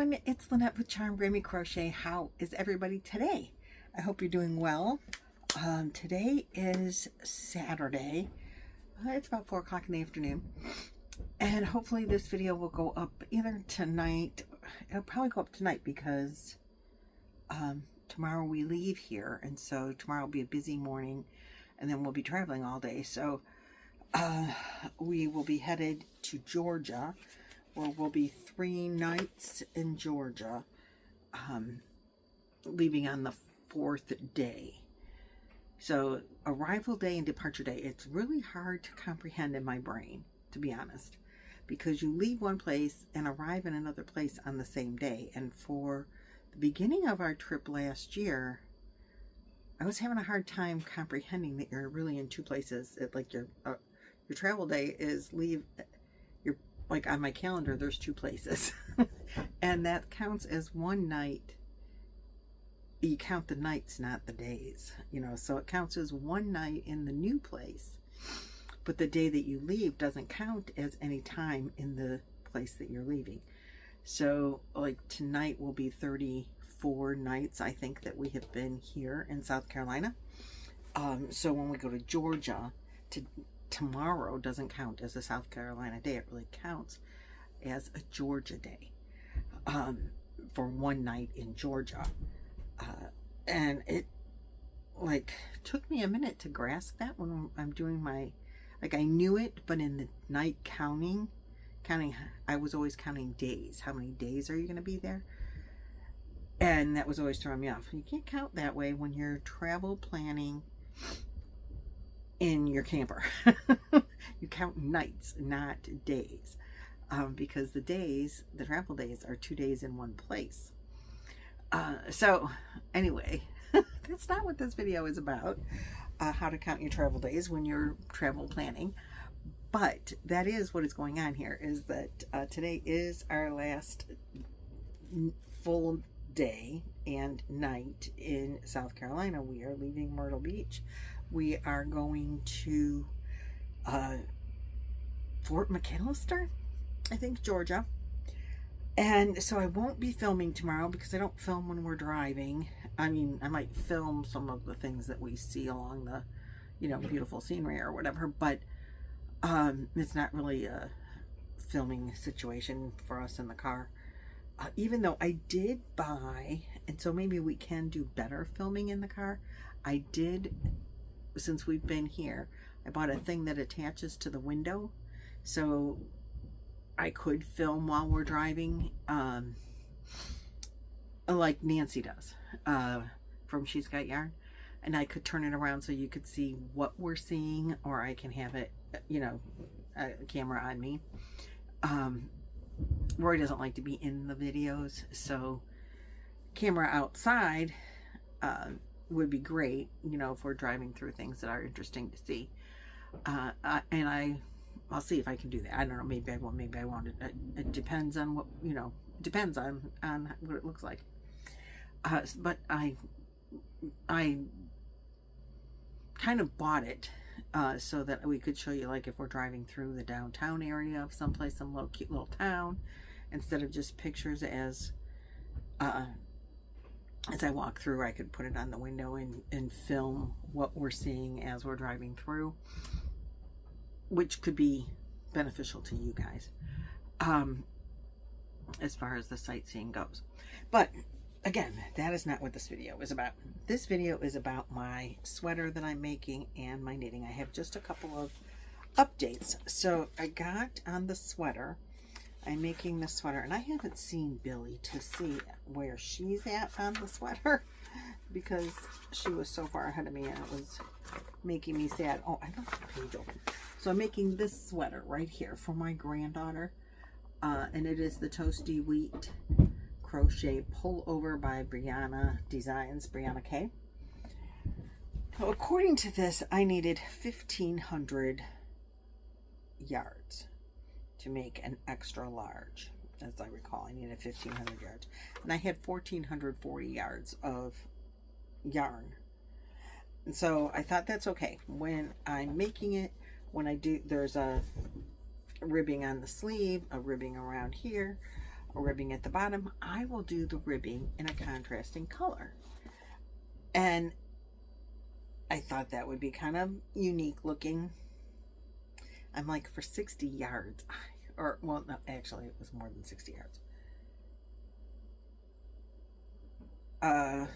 everyone, it's Lynette with Charmed Grammy Crochet. How is everybody today? I hope you're doing well. Today is Saturday. It's about 4 o'clock in the afternoon. And hopefully this video will go up either tonight. It'll probably go up tonight because tomorrow we leave here. And so tomorrow will be a busy morning. And then we'll be traveling all day. So we will be headed to Georgia, where we'll be 3 nights in Georgia, leaving on the 4th day. So arrival day and departure day, it's really hard to comprehend in my brain, to be honest, because you leave one place and arrive in another place on the same day. And for the beginning of our trip last year, I was having a hard time comprehending that you're really in 2 places. Like your travel day is like on my calendar, there's 2 places. And that counts as 1 night. You count the nights, not the days. You know, so it counts as 1 night in the new place. But the day that you leave doesn't count as any time in the place that you're leaving. So, like, tonight will be 34 nights, I think, that we have been here in South Carolina. So when we go to Georgia, tomorrow doesn't count as a South Carolina day. It really counts as a Georgia day for 1 night in Georgia. And it like took me a minute to grasp that when I'm doing my, like, I knew it, but in the night counting, I was always counting days. How many days are you going to be there? And that was always throwing me off. You can't count that way when you're travel planning in your camper. You count nights, not days, because the travel days are 2 days in one place. So anyway, that's not what this video is about, how to count your travel days when you're travel planning. But that is what is going on here, is that today is our last full day and night in South Carolina. We are leaving Myrtle Beach. We are going to Fort McAllister, I think, Georgia. And so I won't be filming tomorrow because I don't film when we're driving. I mean, I might film some of the things that we see along the, you know, beautiful scenery or whatever, but it's not really a filming situation for us in the car. Even though I did buy, and so maybe we can do better filming in the car. I did, since we've been here, I bought a thing that attaches to the window, so I could film while we're driving, like Nancy does, from She's Got Yarn. And I could turn it around so you could see what we're seeing, or I can have it, you know, a camera on me. Roy doesn't like to be in the videos, so camera outside would be great, you know, if we're driving through things that are interesting to see. And I'll see if I can do that. I don't know, maybe I won't, maybe I won't. It depends on what, you know, it depends on what it looks like. But I kind of bought it so that we could show you, like, if we're driving through the downtown area of someplace, some little cute little town, instead of just pictures as I walk through, I could put it on the window and film what we're seeing as we're driving through, which could be beneficial to you guys as far as the sightseeing goes. But again, that is not what this video is about. This video is about my sweater that I'm making and my knitting. I have just a couple of updates. So I got on the sweater. I'm making the sweater, and I haven't seen Billie to see where she's at on the sweater because she was so far ahead of me and it was making me sad. Oh, I left the page open. So I'm making this sweater right here for my granddaughter, and it is the Toasty Wheat Crochet Pullover by Brianna Designs, Brianna K. So according to this, I needed 1,500 yards to make an extra large. As I recall, I needed 1,500 yards. And I had 1,440 yards of yarn. And so I thought that's okay. When I'm making it, when I do, there's a ribbing on the sleeve, a ribbing around here, ribbing at the bottom, I will do the ribbing in a contrasting color. And I thought that would be kind of unique looking. I'm like, for 60 yards, or, well, no, actually, it was more than 60 yards. I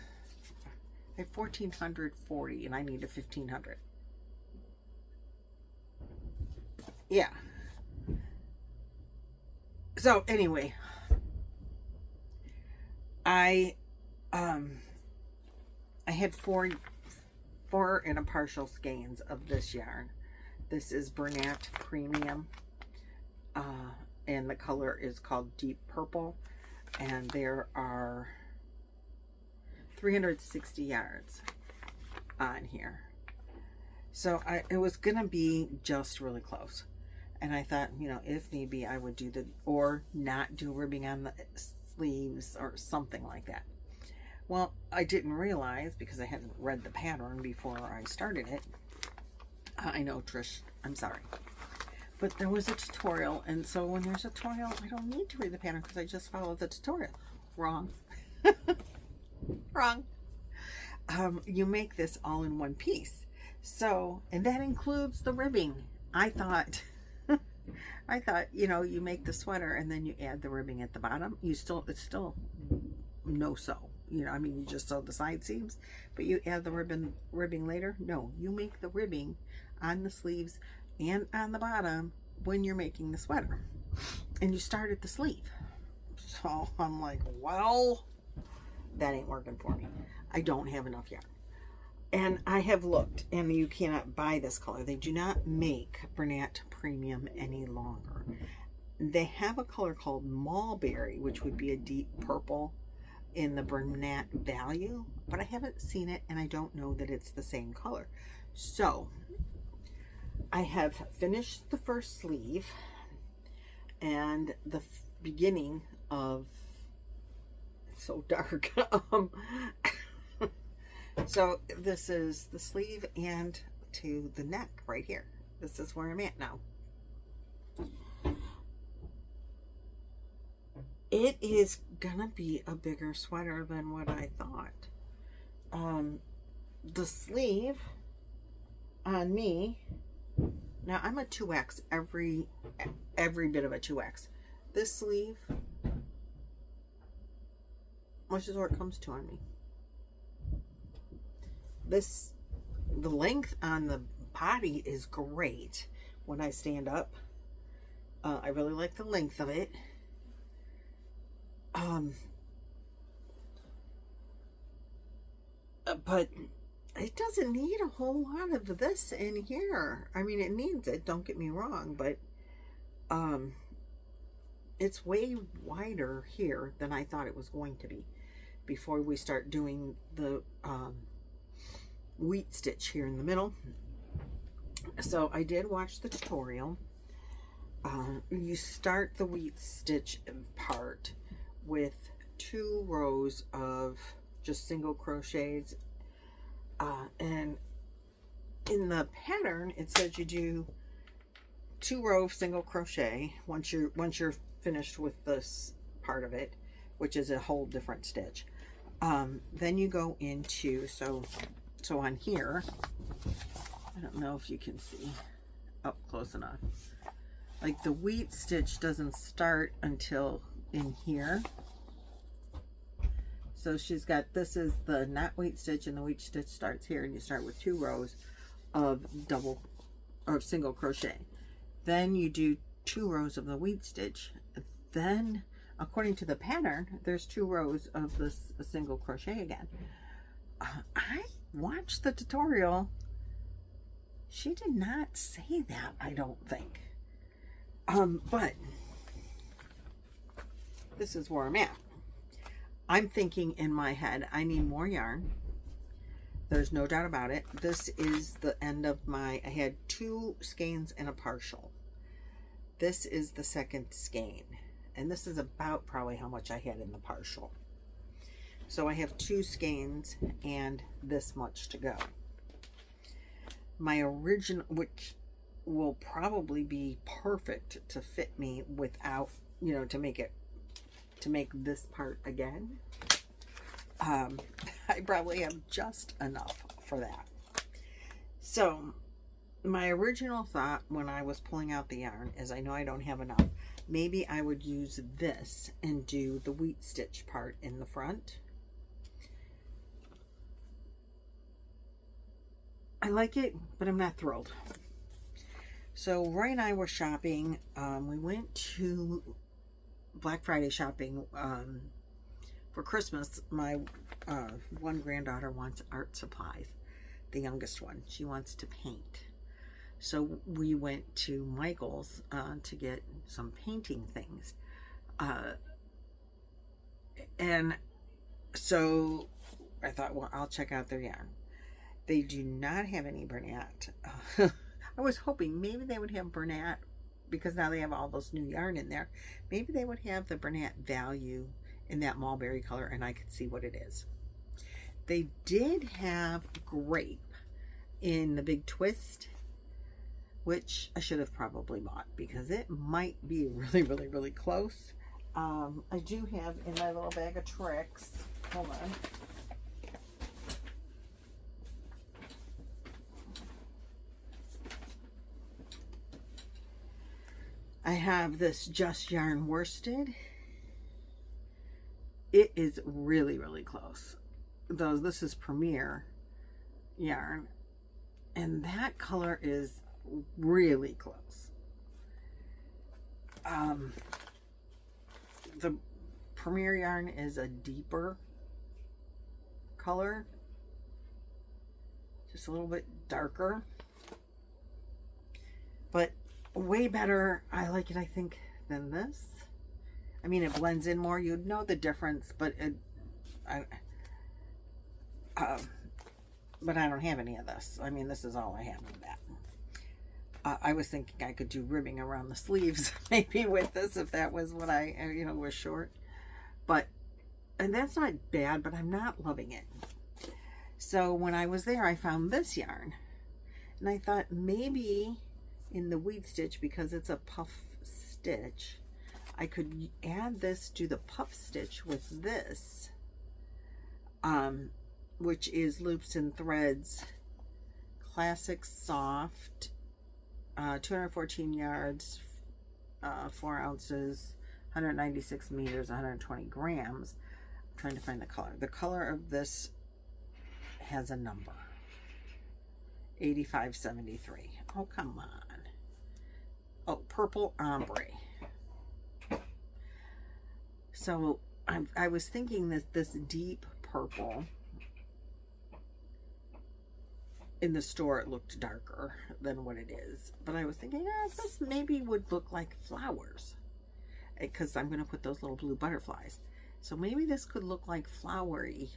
have 1,440 and I need a 1,500. Yeah. So anyway, I had four and a partial skeins of this yarn. This is Bernat Premium, and the color is called Deep Purple, and there are 360 yards on here. So it was gonna be just really close, and I thought, you know, if need be, I would do or not do ribbing on the sleeves or something like that. Well, I didn't realize, because I hadn't read the pattern before I started it. I know, Trish, I'm sorry. But there was a tutorial, and so when there's a tutorial, I don't need to read the pattern because I just follow the tutorial. Wrong. Wrong. You make this all in one piece. So, and that includes the ribbing. I thought, you know, you make the sweater and then you add the ribbing at the bottom. It's still no sew. You know, I mean, you just sew the side seams, but you add the ribbing later. No, you make the ribbing on the sleeves and on the bottom when you're making the sweater, and you start at the sleeve. So I'm like, well, that ain't working for me. I don't have enough yarn, and I have looked, and you cannot buy this color. They do not make Bernat Premium any longer. They have a color called Mulberry, which would be a deep purple in the Bernat value, but I haven't seen it, and I don't know that it's the same color. So I have finished the first sleeve and the beginning of, it's so dark. So this is the sleeve and to the neck right here. This is where I'm at now. It is gonna be a bigger sweater than what I thought. The sleeve on me, now I'm a 2X, every bit of a 2X. This sleeve, which is what it comes to on me. The length on the body is great when I stand up. I really like the length of it. But it doesn't need a whole lot of this in here. I mean, it needs it, don't get me wrong, but it's way wider here than I thought it was going to be before we start doing the wheat stitch here in the middle. So I did watch the tutorial. You start the wheat stitch part with 2 rows of just single crochets, and in the pattern it says you do 2 rows of single crochet once you're finished with this part of it, which is a whole different stitch. Then you go into, so on here, I don't know if you can see up close enough, like the wheat stitch doesn't start until in here. So she's got, this is the not wheat stitch, and the wheat stitch starts here, and you start with 2 rows of single crochet. Then you do 2 rows of the wheat stitch. Then, according to the pattern, there's 2 rows of this single crochet again. I watched the tutorial. She did not say that, I don't think. But this is where I'm at. I'm thinking in my head, I need more yarn. There's no doubt about it. This is the end of I had 2 skeins and a partial. This is the second skein. And this is about probably how much I had in the partial. So I have 2 skeins and this much to go. My original, which will probably be perfect to fit me without, you know, to make it to make this part again. I probably have just enough for that. So my original thought when I was pulling out the yarn is, I know I don't have enough. Maybe I would use this and do the wheat stitch part in the front. I like it, but I'm not thrilled. So Roy and I were shopping. We went to Black Friday shopping for Christmas. My one granddaughter wants art supplies. The youngest one. She wants to paint. So we went to Michael's to get some painting things. And so I thought, well, I'll check out their yarn. They do not have any Bernat. I was hoping maybe they would have Bernat, because now they have all this new yarn in there. Maybe they would have the Bernat value in that mulberry color, and I could see what it is. They did have grape in the big twist, which I should have probably bought because it might be really, really, really close. I do have in my little bag of tricks, hold on. I have this Just Yarn worsted. It is really, really close. Though this is Premier yarn, and that color is really close. The Premier yarn is a deeper color, just a little bit darker, but way better. I like it, I think, than this. I mean, it blends in more. You'd know the difference, but but I don't have any of this. I mean, this is all I have of that. I was thinking I could do ribbing around the sleeves maybe with this, if that was what I, was short. But, and that's not bad, but I'm not loving it. So when I was there, I found this yarn. And I thought maybe in the wheat stitch, because it's a puff stitch, I could add this to the puff stitch with this, which is Loops and Threads Classic Soft, 214 yards, 4 ounces, 196 meters, 120 grams. I'm trying to find the color. The color of this has a number, 8573. Oh, come on. Oh, purple ombre. So I was thinking that this deep purple, in the store it looked darker than what it is, but I was thinking, this maybe would look like flowers, because I'm going to put those little blue butterflies. So maybe this could look like flowery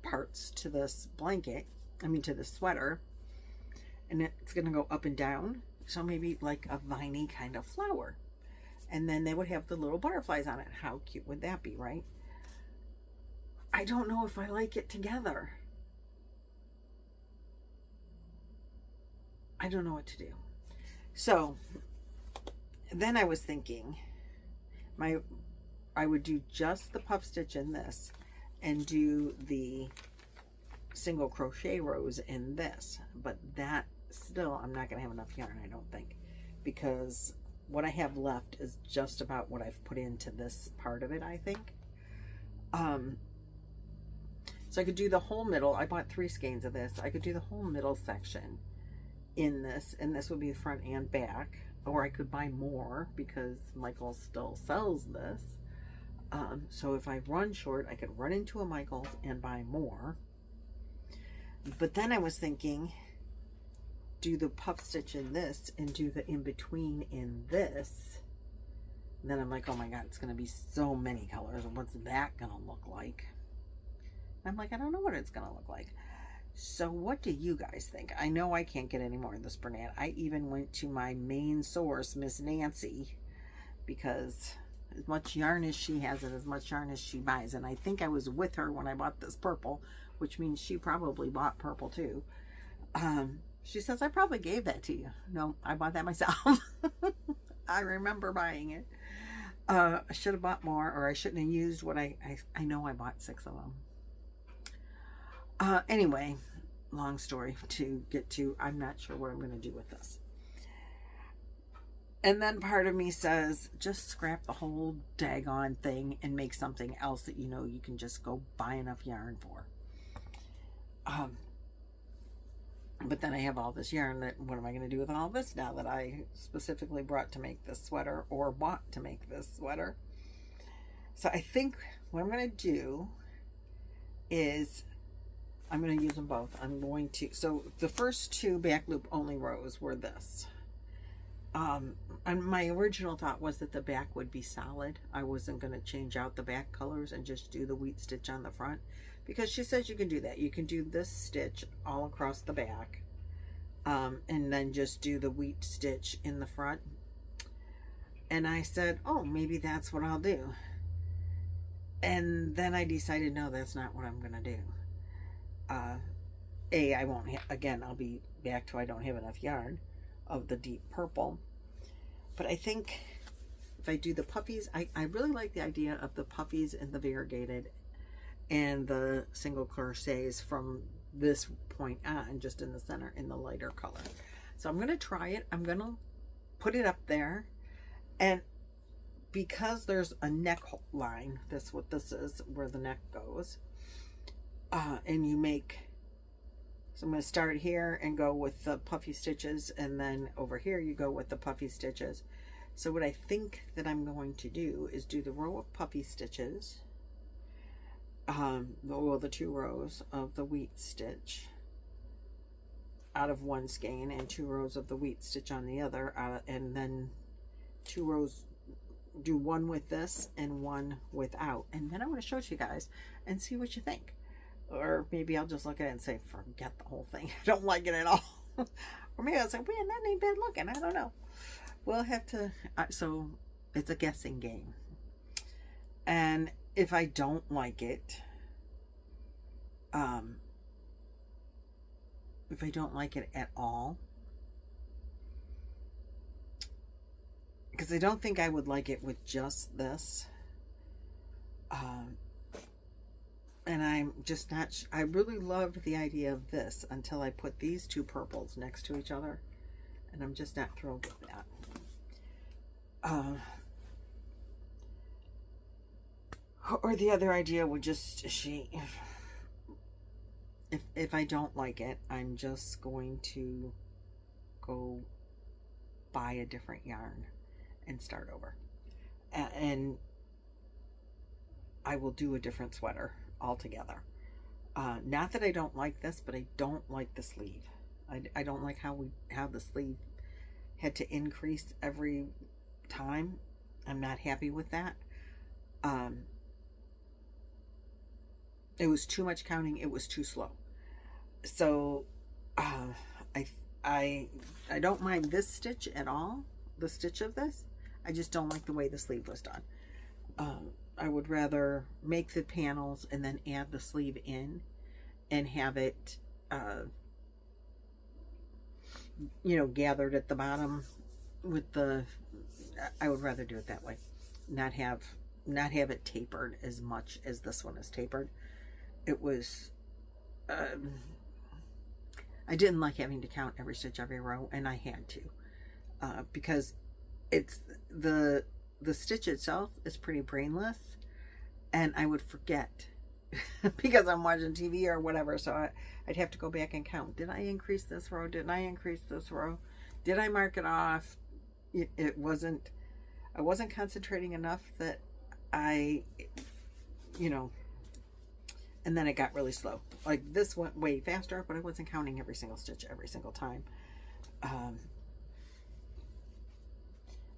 parts to this blanket, to the sweater, and it's going to go up and down. So maybe like a viney kind of flower. And then they would have the little butterflies on it. How cute would that be, right? I don't know if I like it together. I don't know what to do. So then I was thinking I would do just the puff stitch in this and do the single crochet rows in this. But that still, I'm not going to have enough yarn, I don't think, because what I have left is just about what I've put into this part of it, I think. So I could do the whole middle. I bought 3 skeins of this. I could do the whole middle section in this, and this would be front and back, or I could buy more because Michael's still sells this. So if I run short, I could run into a Michael's and buy more. But then I was thinking, do the puff stitch in this and do the in-between in this. And then I'm like, oh my god, it's going to be so many colors. What's that going to look like? And I'm like, I don't know what it's going to look like. So what do you guys think? I know I can't get any more of this Bernat. I even went to my main source, Miss Nancy, because as much yarn as she has and as much yarn as she buys, and I think I was with her when I bought this purple, which means she probably bought purple too. She says, I probably gave that to you. No, I bought that myself. I remember buying it. I should have bought more, or I shouldn't have used what I know I bought 6 of them. Anyway, long story to get to. I'm not sure what I'm going to do with this. And then part of me says, just scrap the whole daggone thing and make something else that you know you can just go buy enough yarn for. But then I have all this yarn that, what am I going to do with all this now that I specifically brought to make this sweater, or bought to make this sweater? So I think what I'm going to do is I'm going to use them both. I'm going to, so the first 2 back loop only rows were this. And my original thought was that the back would be solid. I wasn't going to change out the back colors and just do the wheat stitch on the front, because she says you can do that. You can do this stitch all across the back, and then just do the wheat stitch in the front. And I said, oh, maybe that's what I'll do. And then I decided, no, that's not what I'm going to do. I won't, again, I'll be back to I don't have enough yarn of the deep purple. But I think if I do the puffies, I really like the idea of the puffies and the variegated and the single crochets from this point on, just in the center in the lighter color. So I'm going to try it. I'm going to put it up there, and because there's a neck line, that's what this is, where the neck goes, and you make, so I'm going to start here and go with the puffy stitches, and then over here you go with the puffy stitches. So what I think that I'm going to do is do the row of puffy stitches, well, the 2 rows of the wheat stitch out of one skein, and 2 rows of the wheat stitch on the other, and then 2 rows, do 1 with this and 1 without, and then I'm going to show it to you guys and see what you think. Or maybe I'll just look at it and say, forget the whole thing, I don't like it at all. Or maybe I'll say, man, that ain't bad looking, I don't know. We'll have to, so it's a guessing game. And if I don't like it, if I don't like it at all, because I don't think I would like it with just this, and I'm just not, I really loved the idea of this until I put these 2 purples next to each other, and I'm just not thrilled with that. Or the other idea would just, if I don't like it, I'm just going to go buy a different yarn and start over, and I will do a different sweater altogether. Not that I don't like this, but I don't like the sleeve. I don't like how the sleeve had to increase every time. I'm not happy with that. It was too much counting. It was too slow. So I don't mind this stitch at all, the stitch of this. I just don't like the way the sleeve was done. I would rather make the panels and then add the sleeve in and have it you know, gathered at the bottom with the, I would rather do it that way, not have it tapered as much as this one is tapered. It was I didn't like having to count every stitch, every row, and I had to, because it's the stitch itself is pretty brainless, and I would forget because I'm watching TV or whatever, so I'd have to go back and count. Did I increase this row? Didn't I increase this row? Did I mark it off? I wasn't concentrating enough that I, you know, and then it got really slow. Like this went way faster, but I wasn't counting every single stitch every single time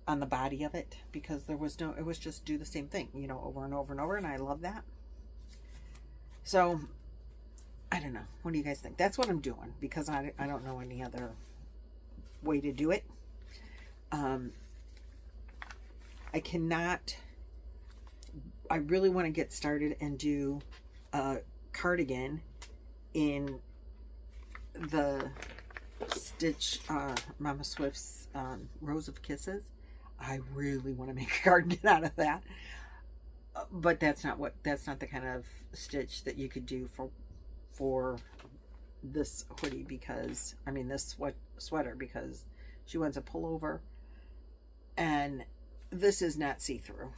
on the body of it, because there was no, it was just do the same thing, you know, over and over and over, and I love that. So I don't know, what do you guys think? That's what I'm doing, because I don't know any other way to do it. I really want to get started and do a cardigan in the stitch Mama Swift's Rose of Kisses. I really want to make a cardigan out of that. But that's not the kind of stitch that you could do for this hoodie, because I mean this sweater, because she wants a pullover and this is not see-through.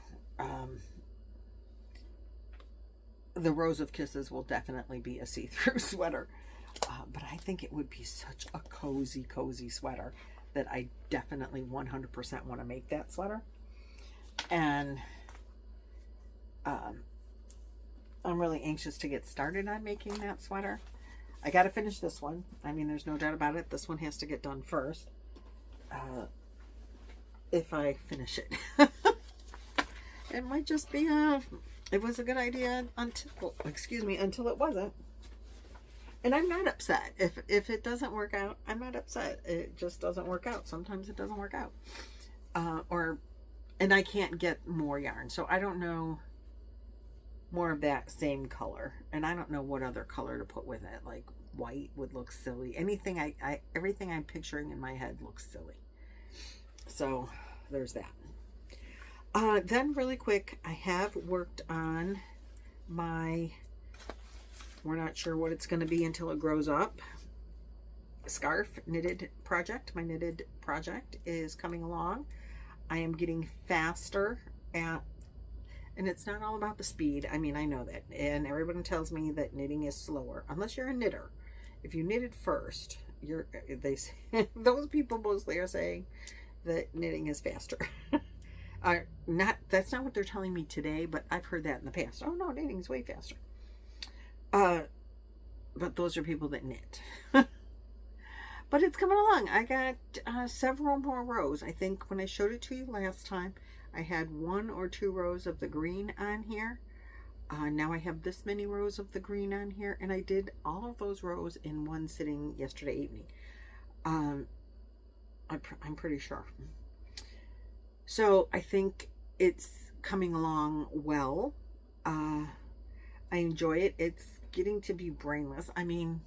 The Rose of Kisses will definitely be a see-through sweater, but I think it would be such a cozy sweater that I definitely 100% want to make that sweater. And I'm really anxious to get started on making that sweater. I got to finish this one. I mean, there's no doubt about it. This one has to get done first. If I finish it. It might just be it was a good idea until it wasn't. And I'm not upset. If it doesn't work out, I'm not upset. It just doesn't work out. Sometimes it doesn't work out. And I can't get more yarn. So I don't know more of that same color. And I don't know what other color to put with it. Like white would look silly. Anything everything I'm picturing in my head looks silly. So there's that. Then really quick, I have worked on my, we're not sure what it's going to be until it grows up, scarf knitted project. My knitted project is coming along. I am getting faster and it's not all about the speed. I mean, I know that, and everyone tells me that knitting is slower unless you're a knitter. If you knitted first, they say, those people mostly are saying that knitting is faster. That's not what they're telling me today, but I've heard that in the past. Oh no, knitting's way faster. But those are people that knit. But it's coming along. I got several more rows. I think when I showed it to you last time, I had 1 or 2 rows of the green on here. Now I have this many rows of the green on here, and I did all of those rows in one sitting yesterday evening. I'm pretty sure. So I think it's coming along well. I enjoy it. It's getting to be brainless. I mean,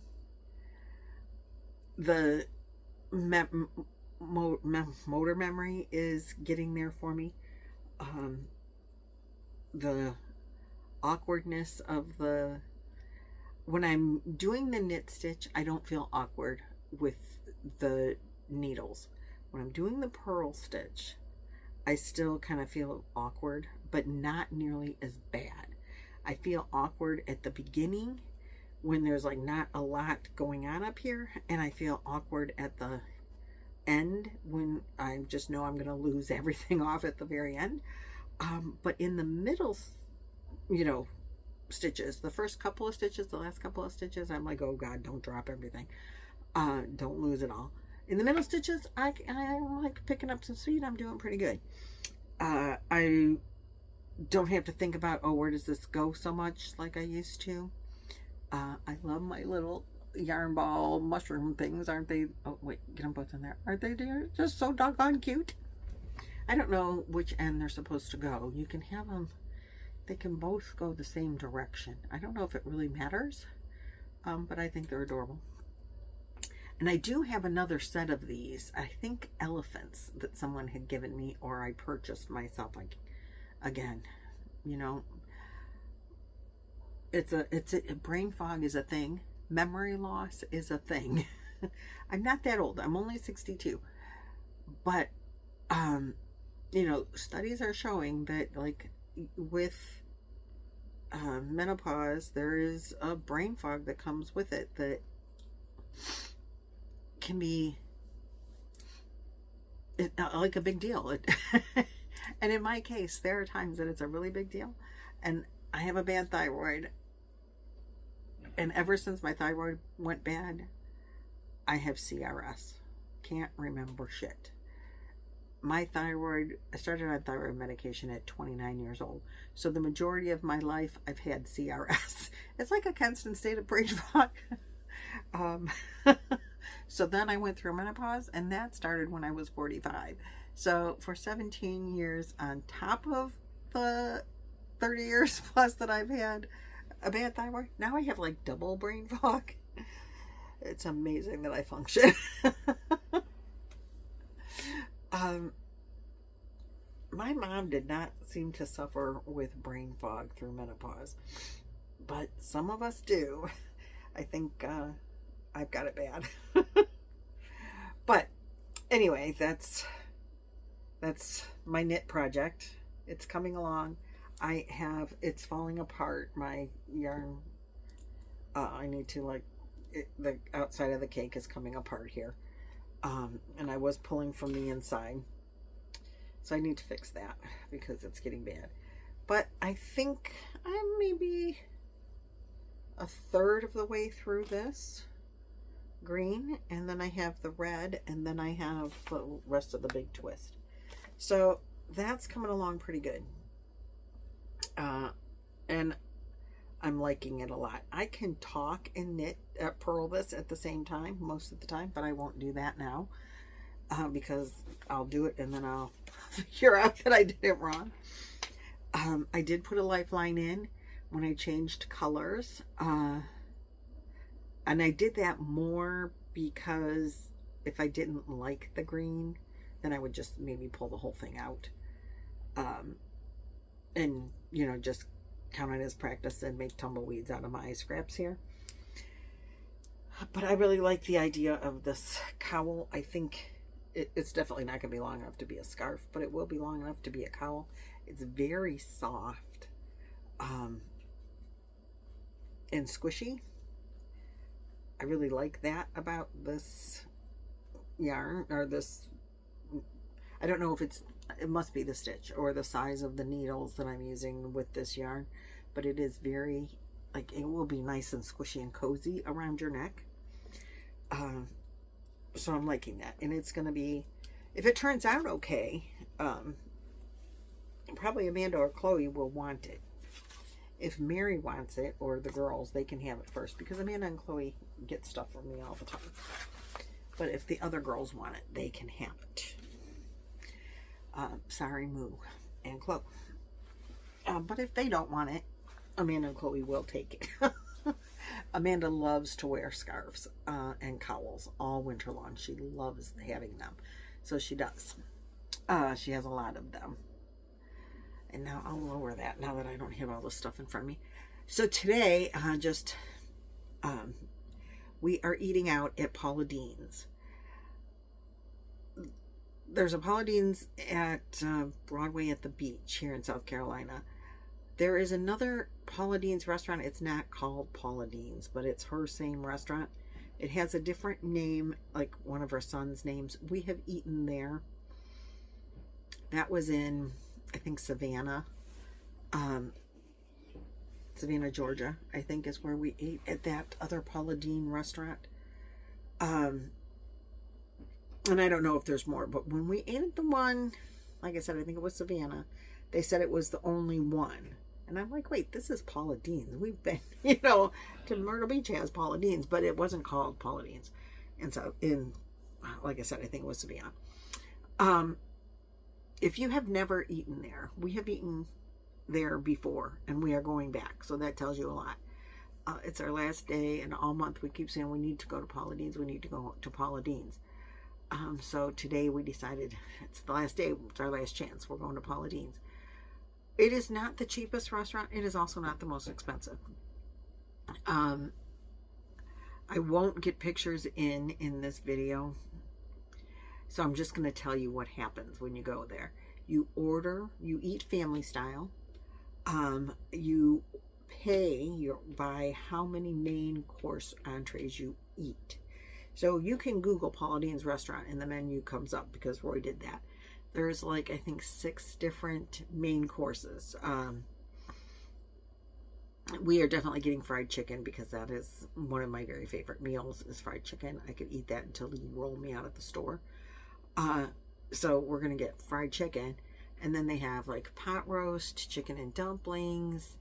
the motor memory is getting there for me. The awkwardness of when I'm doing the knit stitch, I don't feel awkward with the needles. When I'm doing the purl stitch, I still kind of feel awkward, but not nearly as bad. I feel awkward at the beginning when there's like not a lot going on up here, and I feel awkward at the end when I just know I'm going to lose everything off at the very end. But in the middle, stitches, the first couple of stitches, the last couple of stitches, I'm like, oh God, don't drop everything. Don't lose it all. In the middle stitches, I'm like picking up some speed. I'm doing pretty good. I don't have to think about, oh, where does this go so much like I used to. I love my little yarn ball mushroom things, aren't they? Oh, wait, get them both in there. Aren't they just so doggone cute? I don't know which end they're supposed to go. You can have them, they can both go the same direction. I don't know if it really matters, but I think they're adorable. And I do have another set of these, I think elephants, that someone had given me, or I purchased myself. Like, again, it's a brain fog is a thing. Memory loss is a thing. I'm not that old. I'm only 62. But, studies are showing that, like, with menopause, there is a brain fog that comes with it that can be like a big deal. And in my case, there are times that it's a really big deal. And I have a bad thyroid. And ever since my thyroid went bad, I have CRS. Can't remember shit. My thyroid, I started on thyroid medication at 29 years old. So the majority of my life, I've had CRS. It's like a constant state of brain fog. So then I went through menopause, and that started when I was 45. So for 17 years, on top of the 30 years plus that I've had a bad thyroid, now I have like double brain fog. It's amazing that I function. my mom did not seem to suffer with brain fog through menopause, but some of us do. I think I've got it bad. But anyway, that's my knit project. It's coming along. It's falling apart. My yarn, I need to the outside of the cake is coming apart here. And I was pulling from the inside. So I need to fix that because it's getting bad. But I think I'm maybe a third of the way through this green, and then I have the red, and then I have the rest of the big twist. So that's coming along pretty good. And I'm liking it a lot. I can talk and knit, purl this at the same time most of the time, but I won't do that now because I'll do it and then I'll figure out that I did it wrong. I did put a lifeline in when I changed colors, and I did that more because if I didn't like the green, then I would just maybe pull the whole thing out, and just count it as practice and make tumbleweeds out of my scraps here. But I really like the idea of this cowl. I think it's definitely not going to be long enough to be a scarf, but it will be long enough to be a cowl. It's very soft and squishy. I really like that about this yarn, or this, I don't know if it must be the stitch or the size of the needles that I'm using with this yarn, but it is very, it will be nice and squishy and cozy around your neck. So I'm liking that, and it's going to be, if it turns out okay, probably Amanda or Chloe will want it. If Mary wants it, or the girls, they can have it first, because Amanda and Chloe get stuff from me all the time. But if the other girls want it, they can have it. Sorry, Moo and Chloe. But if they don't want it, Amanda and Chloe will take it. Amanda loves to wear scarves and cowls all winter long. She loves having them. So she does. She has a lot of them. And now I'll lower that now that I don't have all this stuff in front of me. So today, we are eating out at Paula Deen's. There's a Paula Deen's at Broadway at the beach here in South Carolina. There is another Paula Deen's restaurant. It's not called Paula Deen's, but it's her same restaurant. It has a different name, like one of her son's names. We have eaten there. That was in, I think, Savannah. Savannah, Georgia, I think is where we ate at that other Paula Deen restaurant. And I don't know if there's more, but when we ate at the one, like I said, I think it was Savannah, they said it was the only one. And I'm like, wait, this is Paula Deen's. We've been, to Myrtle Beach has Paula Deen's, but it wasn't called Paula Deen's. And so, like I said, I think it was Savannah. If you have never eaten there, we have eaten there before, and we are going back. So that tells you a lot. It's our last day, and all month we keep saying we need to go to Paula Deen's. We need to go to Paula Deen's. So today we decided it's the last day. It's our last chance. We're going to Paula Deen's. It is not the cheapest restaurant. It is also not the most expensive. I won't get pictures in this video. So I'm just going to tell you what happens when you go there. You eat family style. You pay by how many main course entrees you eat. So you can Google Paula Deen's restaurant and the menu comes up because Roy did that. There's I think 6 different main courses. We are definitely getting fried chicken because that is one of my very favorite meals is fried chicken. I could eat that until you roll me out at the store. So we're going to get fried chicken. And then they have pot roast, chicken and dumplings,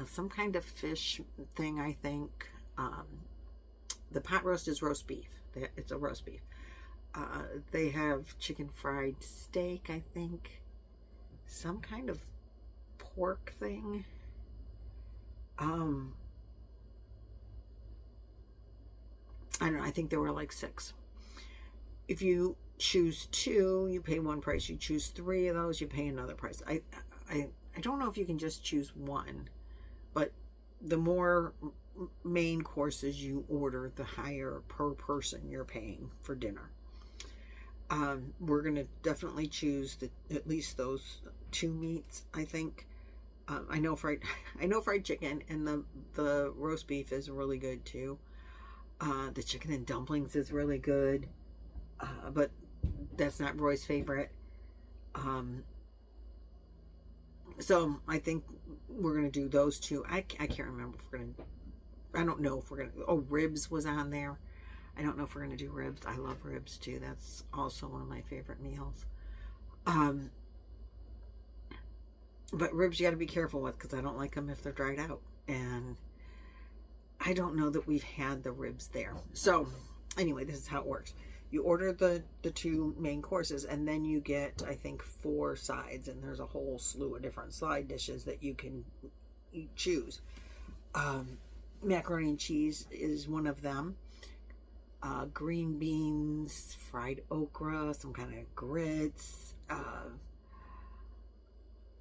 some kind of fish thing, I think. The pot roast is roast beef. It's a roast beef. They have chicken fried steak, I think. Some kind of pork thing. I don't know. I think there were 6. If you choose 2, you pay one price. You choose 3 of those, you pay another price. I don't know if you can just choose 1, but the more main courses you order, the higher per person you're paying for dinner. We're going to definitely choose at least those 2 meats, I think. I know fried chicken, and the roast beef is really good too. The chicken and dumplings is really good, but that's not Roy's favorite. So I think we're gonna do those 2. I can't remember if we're gonna. I don't know if we're gonna. Oh, ribs was on there. I don't know if we're gonna do ribs. I love ribs too. That's also one of my favorite meals. But ribs you got to be careful with, because I don't like them if they're dried out, and I don't know that we've had the ribs there. So anyway, this is how it works. You order the 2 main courses, and then you get, I think, 4 sides, and there's a whole slew of different side dishes that you can choose. Macaroni and cheese is one of them. Green beans, fried okra, some kind of grits,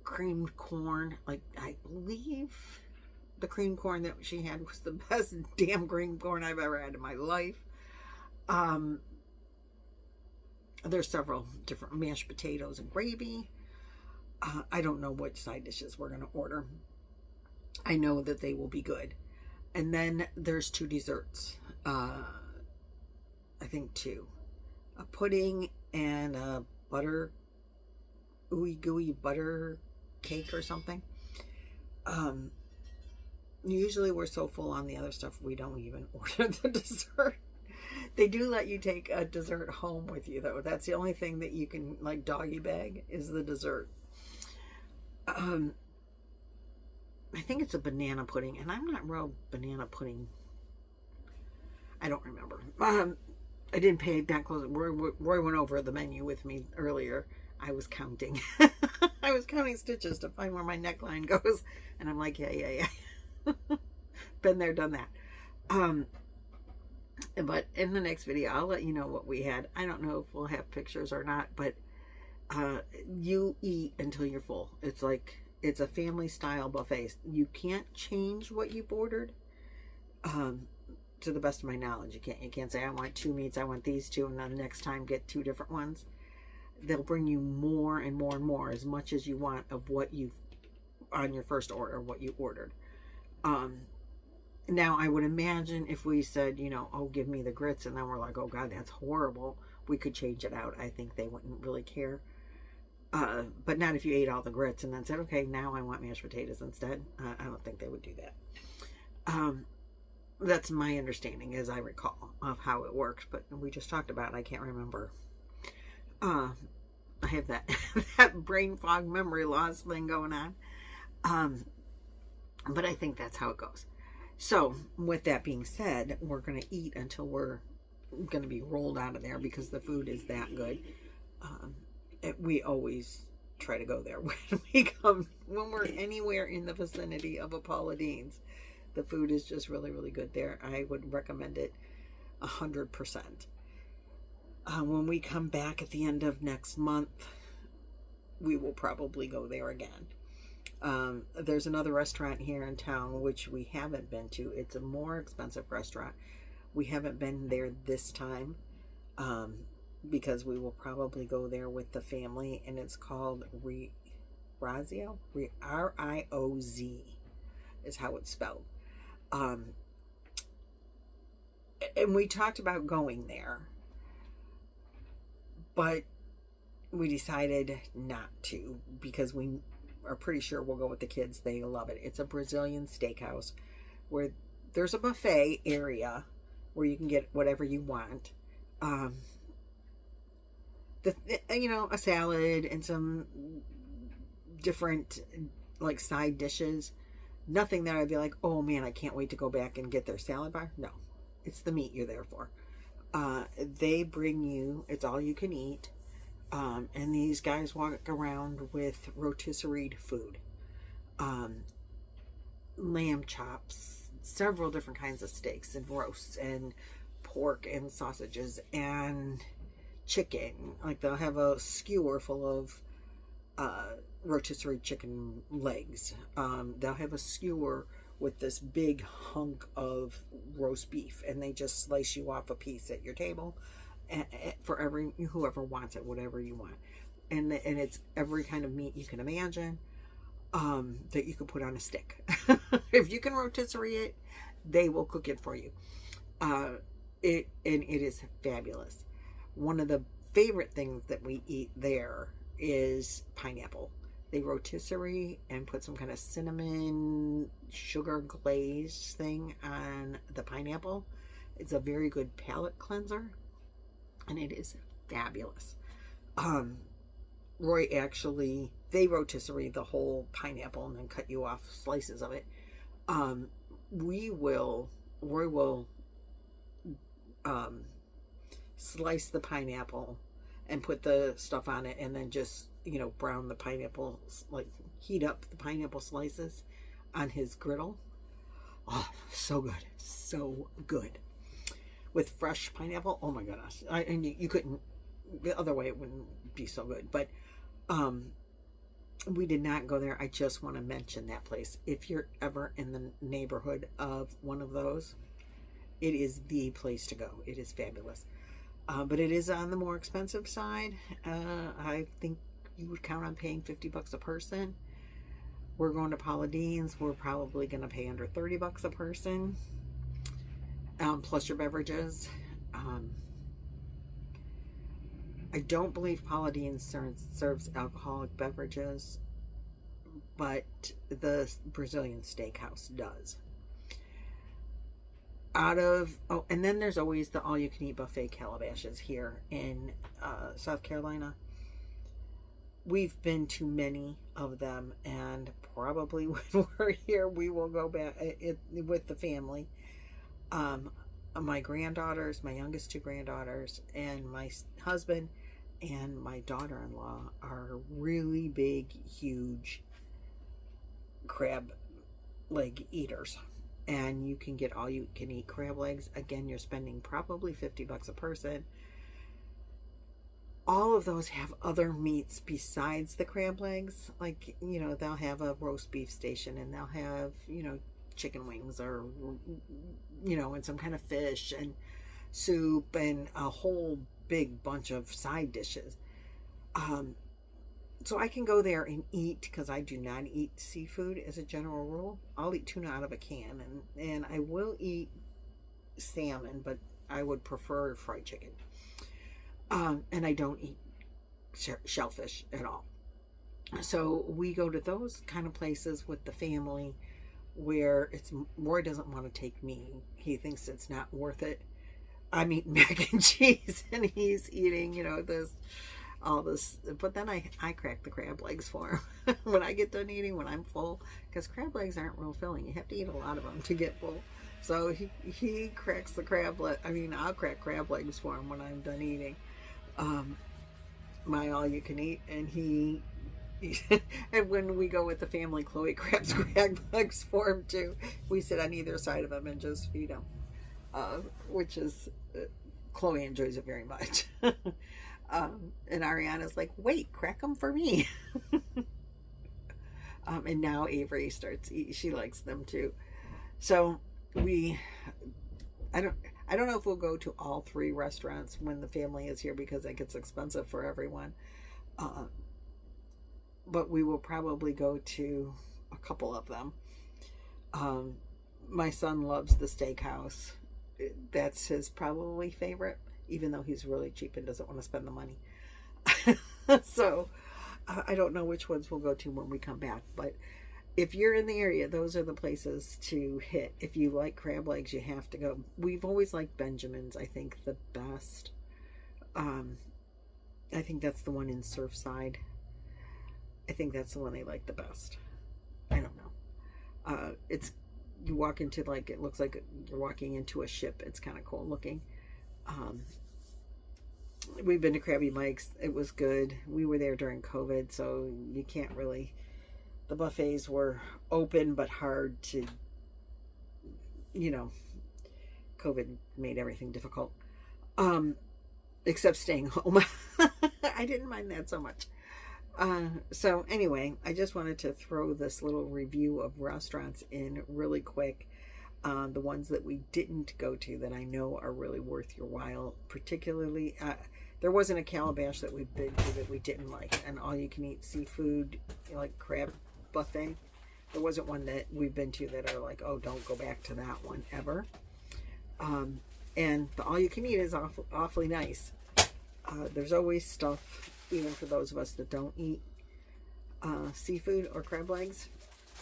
creamed corn. Like, I believe the creamed corn that she had was the best damn creamed corn I've ever had in my life. There's several different mashed potatoes and gravy. I don't know what side dishes we're going to order. I know that they will be good. And then there's 2 desserts. I think 2. A pudding and a butter, ooey gooey butter cake or something. Usually we're so full on the other stuff we don't even order the dessert. They do let you take a dessert home with you, though. That's the only thing that you can, like, doggy bag is the dessert. I think it's a banana pudding, and I'm not real banana pudding. I don't remember. I didn't pay that close. Roy went over the menu with me earlier. I was counting. I was counting stitches to find where my neckline goes, and I'm like, yeah. Been there, done that. But in the next video, I'll let you know what we had. I don't know if we'll have pictures or not, but you eat until you're full. It's like, it's a family style buffet. You can't change what you've ordered. To the best of my knowledge, you can't say, I want 2 meats, I want these 2, and then the next time get 2 different ones. They'll bring you more and more and more, as much as you want of what you've on your first order, what you ordered. Now I would imagine if we said, you know, oh, give me the grits, and then we're like, oh God, that's horrible, we could change it out. I think they wouldn't really care. But not if you ate all the grits and then said, okay, now I want mashed potatoes instead. I don't think they would do that. That's my understanding, as I recall, of how it works. But we just talked about it. I can't remember. I have that that brain fog, memory loss thing going on. But I think that's how it goes. So, with that being said, we're going to eat until we're going to be rolled out of there, because the food is that good. We always try to go there when we're anywhere in the vicinity of a Paula Deen's. The food is just really, really good there. I would recommend it 100%. When we come back at the end of next month, we will probably go there again. There's another restaurant here in town which we haven't been to. It's a more expensive restaurant. We haven't been there this time because we will probably go there with the family, and it's called Rizzo? R-I-O-Z is how it's spelled. And we talked about going there, but we decided not to, because we are pretty sure we'll go with the kids. They love it. It's a Brazilian steakhouse where there's a buffet area where you can get whatever you want. A salad and some different like side dishes. Nothing that I'd be like, oh man, I can't wait to go back and get their salad bar. No, it's the meat you're there for. They bring you, it's all you can eat. And these guys walk around with rotisserie food. Lamb chops, several different kinds of steaks and roasts and pork and sausages and chicken. Like they'll have a skewer full of rotisserie chicken legs. They'll have a skewer with this big hunk of roast beef, and they just slice you off a piece at your table for whoever wants it, whatever you want. And it's every kind of meat you can imagine that you could put on a stick. If you can rotisserie it, they will cook it for you. It is fabulous. One of the favorite things that we eat there is pineapple. They rotisserie and put some kind of cinnamon sugar glaze thing on the pineapple. It's a very good palate cleanser, and it is fabulous. Roy actually, they rotisserie the whole pineapple and then cut you off slices of it. Roy will slice the pineapple and put the stuff on it, and then just, brown the pineapple, like heat up the pineapple slices on his griddle. Oh, so good. So good. With fresh pineapple. Oh my goodness. And you couldn't, the other way it wouldn't be so good. But we did not go there. I just want to mention that place. If you're ever in the neighborhood of one of those, it is the place to go. It is fabulous. But it is on the more expensive side. I think you would count on paying $50 a person. We're going to Paula Deen's. We're probably going to pay under $30 a person, plus your beverages. I don't believe Paula Deen's serves alcoholic beverages, but the Brazilian Steakhouse does. And then there's always the all-you-can-eat buffet calabashes here in South Carolina. We've been to many of them, and probably when we're here, we will go back with the family. My granddaughters, my youngest two granddaughters, and my husband and my daughter-in-law are really big, huge crab leg eaters. And you can get all you can eat crab legs. Again, you're spending probably $50 a person. All of those have other meats besides the crab legs. Like, they'll have a roast beef station, and they'll have, chicken wings, or, and some kind of fish and soup and a whole big bunch of side dishes. So I can go there and eat, because I do not eat seafood as a general rule. I'll eat tuna out of a can, and I will eat salmon, but I would prefer fried chicken. And I don't eat shellfish at all. So we go to those kind of places with the family where Roy doesn't want to take me. He thinks it's not worth it. I'm eating mac and cheese, and he's eating, all this. But then I crack the crab legs for him when I get done eating, when I'm full, because crab legs aren't real filling. You have to eat a lot of them to get full. So he cracks the I'll crack crab legs for him when I'm done eating my all you can eat, and he and when we go with the family, Chloe cracks crab legs for him too. We sit on either side of him and just feed him, which is Chloe enjoys it very much. And Ariana's like, wait, crack them for me. And now Avery she likes them too. So I don't know if we'll go to all three restaurants when the family is here, because that gets expensive for everyone. But we will probably go to a couple of them. My son loves the steakhouse. That's his probably favorite, even though he's really cheap and doesn't want to spend the money. So I don't know which ones we'll go to when we come back, but if you're in the area, those are the places to hit. If you like crab legs, you have to go. We've always liked Benjamin's, I think, the best. I think that's the one in Surfside. I think that's the one they like the best. I don't know. You walk into, it looks like you're walking into a ship. It's kind of cool looking. We've been to Krabby Mike's. It was good. We were there during COVID, so you can't really... The buffets were open, but hard to, COVID made everything difficult. except staying home. I didn't mind that so much. So anyway, I just wanted to throw this little review of restaurants in really quick. The ones that we didn't go to that I know are really worth your while. Particularly, there wasn't a Calabash that we've been to that we didn't like. An all-you-can-eat seafood, like crab buffet. There wasn't one that we've been to that are like, oh, don't go back to that one ever. And the all-you-can-eat is awfully nice. There's always stuff, even for those of us that don't eat seafood or crab legs.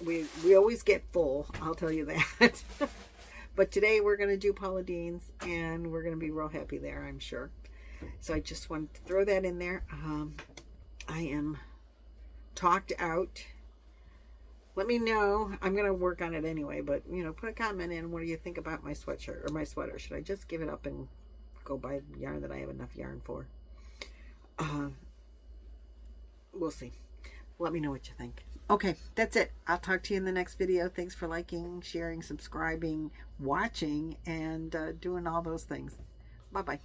We always get full, I'll tell you that. But today we're going to do Paula Deen's, and we're going to be real happy there, I'm sure. So I just wanted to throw that in there. I am talked out. Let me know. I'm going to work on it anyway, but, you know, put a comment in. What do you think about my sweatshirt or my sweater? Should I just give it up and go buy yarn that I have enough yarn for? We'll see. Let me know what you think. Okay, that's it. I'll talk to you in the next video. Thanks for liking, sharing, subscribing, watching, and doing all those things. Bye-bye.